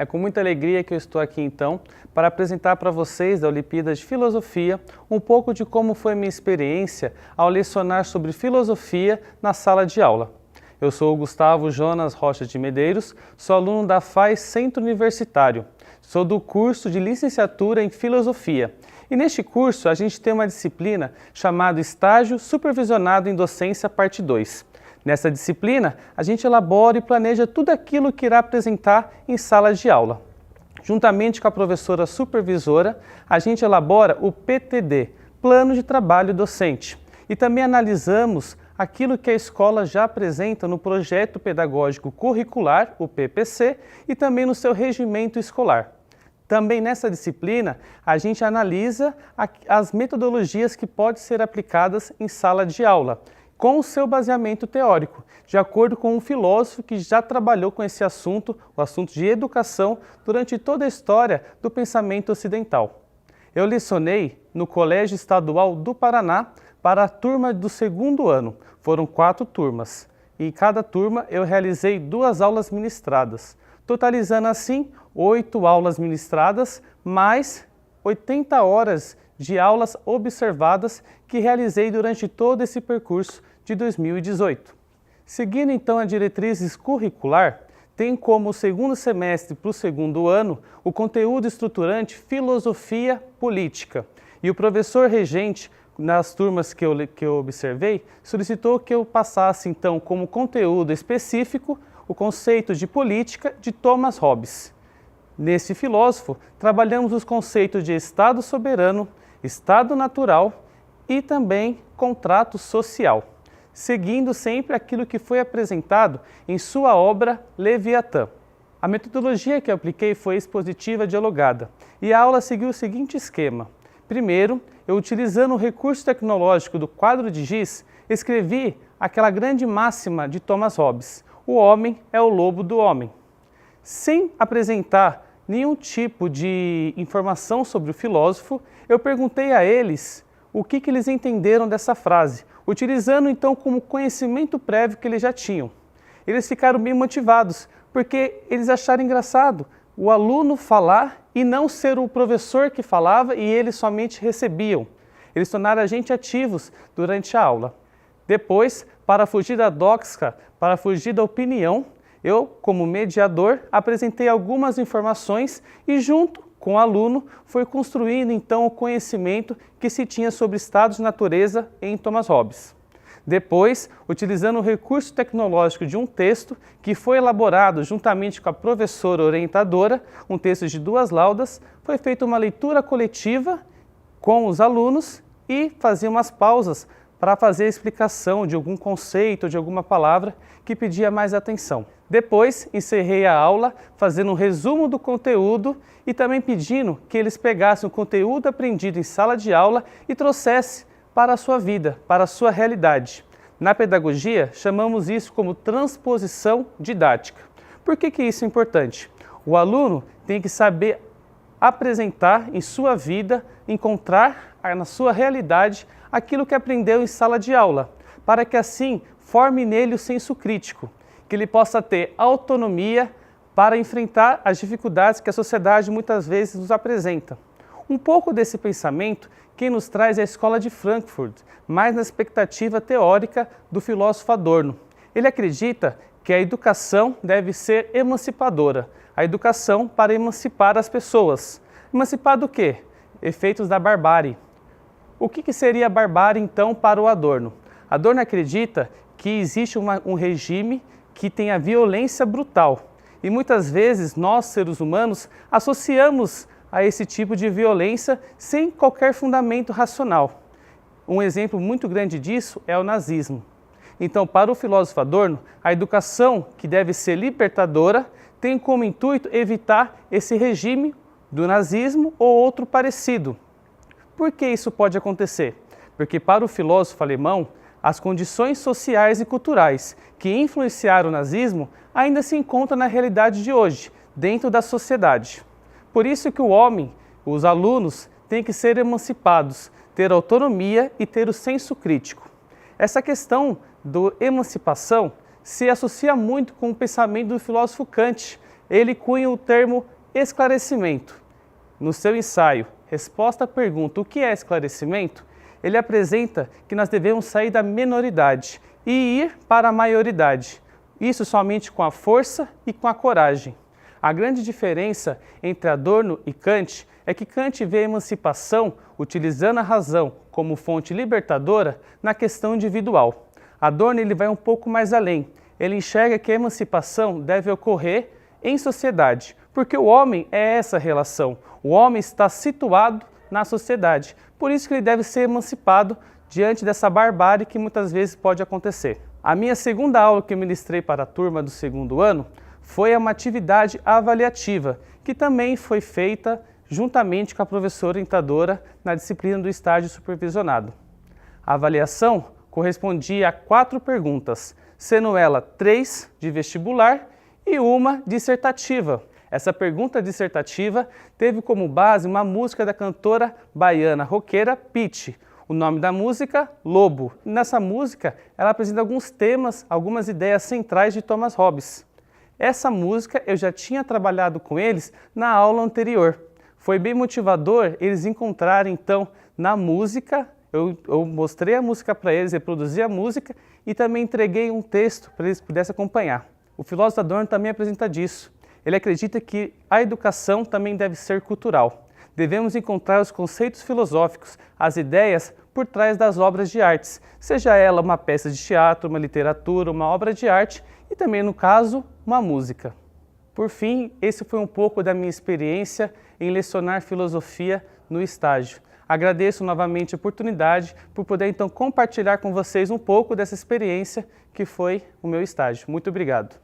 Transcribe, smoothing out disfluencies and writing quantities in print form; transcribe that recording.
É com muita alegria que eu estou aqui então para apresentar para vocês da Olimpíada de Filosofia um pouco de como foi a minha experiência ao lecionar sobre filosofia na sala de aula. Eu sou o Gustavo Jonas Rocha de Medeiros, sou aluno da FAI Centro Universitário, sou do curso de Licenciatura em Filosofia. E neste curso a gente tem uma disciplina chamada Estágio Supervisionado em Docência Parte 2. Nessa disciplina, a gente elabora e planeja tudo aquilo que irá apresentar em sala de aula. Juntamente com a professora supervisora, a gente elabora o PTD, Plano de Trabalho Docente, e também analisamos aquilo que a escola já apresenta no Projeto Pedagógico Curricular, o PPC, e também no seu regimento escolar. Também nessa disciplina, a gente analisa as metodologias que podem ser aplicadas em sala de aula, com o seu baseamento teórico, de acordo com um filósofo que já trabalhou com esse assunto, o assunto de educação, durante toda a história do pensamento ocidental. Eu lecionei no Colégio Estadual do Paraná para a turma do segundo ano. Foram 4 turmas, e em cada turma eu realizei 2 aulas ministradas, totalizando assim 8 aulas ministradas, mais 80 horas de aulas observadas que realizei durante todo esse percurso de 2018. Seguindo então a diretrizes curricular, tem como segundo semestre para o segundo ano o conteúdo estruturante Filosofia Política. E o professor regente, nas turmas que eu observei, solicitou que eu passasse então como conteúdo específico o conceito de política de Thomas Hobbes. Nesse filósofo, trabalhamos os conceitos de Estado soberano, Estado natural e também contrato social, seguindo sempre aquilo que foi apresentado em sua obra Leviatã. A metodologia que eu apliquei foi expositiva dialogada e a aula seguiu o seguinte esquema. Primeiro, eu utilizando o recurso tecnológico do quadro de giz, escrevi aquela grande máxima de Thomas Hobbes: o homem é o lobo do homem. Sem apresentar nenhum tipo de informação sobre o filósofo, eu perguntei a eles o que eles entenderam dessa frase, utilizando então como conhecimento prévio que eles já tinham. Eles ficaram bem motivados, porque eles acharam engraçado o aluno falar e não ser o professor que falava e eles somente recebiam. Eles tornaram a gente ativos durante a aula. Depois, para fugir da doxa, para fugir da opinião, eu, como mediador, apresentei algumas informações e junto com o aluno foi construindo então o conhecimento que se tinha sobre estados de natureza em Thomas Hobbes. Depois, utilizando o recurso tecnológico de um texto que foi elaborado juntamente com a professora orientadora, um texto de 2 laudas, foi feita uma leitura coletiva com os alunos e fazia umas pausas para fazer a explicação de algum conceito, de alguma palavra que pedia mais atenção. Depois, encerrei a aula fazendo um resumo do conteúdo e também pedindo que eles pegassem o conteúdo aprendido em sala de aula e trouxessem para a sua vida, para a sua realidade. Na pedagogia, chamamos isso como transposição didática. Por que isso é importante? O aluno tem que saber apresentar em sua vida, encontrar na sua realidade aquilo que aprendeu em sala de aula, para que assim forme nele o senso crítico, que ele possa ter autonomia para enfrentar as dificuldades que a sociedade muitas vezes nos apresenta. Um pouco desse pensamento quem nos traz é a Escola de Frankfurt, mais na expectativa teórica do filósofo Adorno. Ele acredita que a educação deve ser emancipadora, a educação para emancipar as pessoas. Emancipar do quê? Efeitos da barbárie. O que seria a barbárie então para o Adorno? Adorno acredita que existe um regime que tem a violência brutal e muitas vezes nós, seres humanos, associamos a esse tipo de violência sem qualquer fundamento racional. Um exemplo muito grande disso é o nazismo. Então, para o filósofo Adorno, a educação, que deve ser libertadora, tem como intuito evitar esse regime do nazismo ou outro parecido. Por que isso pode acontecer? Porque para o filósofo alemão, as condições sociais e culturais que influenciaram o nazismo ainda se encontram na realidade de hoje, dentro da sociedade. Por isso que o homem, os alunos, têm que ser emancipados, ter autonomia e ter o senso crítico. Essa questão da emancipação se associa muito com o pensamento do filósofo Kant, ele cunha o termo esclarecimento. No seu ensaio, Resposta à pergunta: o que é esclarecimento? Ele apresenta que nós devemos sair da minoridade e ir para a maioridade. Isso somente com a força e com a coragem. A grande diferença entre Adorno e Kant é que Kant vê a emancipação, utilizando a razão como fonte libertadora, na questão individual. Adorno ele vai um pouco mais além. Ele enxerga que a emancipação deve ocorrer em sociedade, porque o homem é essa relação. O homem está situado na sociedade. Por isso que ele deve ser emancipado diante dessa barbárie que muitas vezes pode acontecer. A minha segunda aula que eu ministrei para a turma do segundo ano foi uma atividade avaliativa, que também foi feita juntamente com a professora orientadora na disciplina do estágio supervisionado. A avaliação correspondia a 4 perguntas, sendo ela 3 de vestibular e uma dissertativa. Essa pergunta dissertativa teve como base uma música da cantora baiana roqueira Pitty. O nome da música, Lobo. Nessa música, ela apresenta alguns temas, algumas ideias centrais de Thomas Hobbes. Essa música eu já tinha trabalhado com eles na aula anterior. Foi bem motivador eles encontrarem, então, na música, eu mostrei a música para eles, reproduzi a música e também entreguei um texto para eles pudessem acompanhar. O filósofo Adorno também apresenta disso. Ele acredita que a educação também deve ser cultural. Devemos encontrar os conceitos filosóficos, as ideias por trás das obras de artes, seja ela uma peça de teatro, uma literatura, uma obra de arte e também, no caso, uma música. Por fim, esse foi um pouco da minha experiência em lecionar filosofia no estágio. Agradeço novamente a oportunidade por poder então compartilhar com vocês um pouco dessa experiência que foi o meu estágio. Muito obrigado.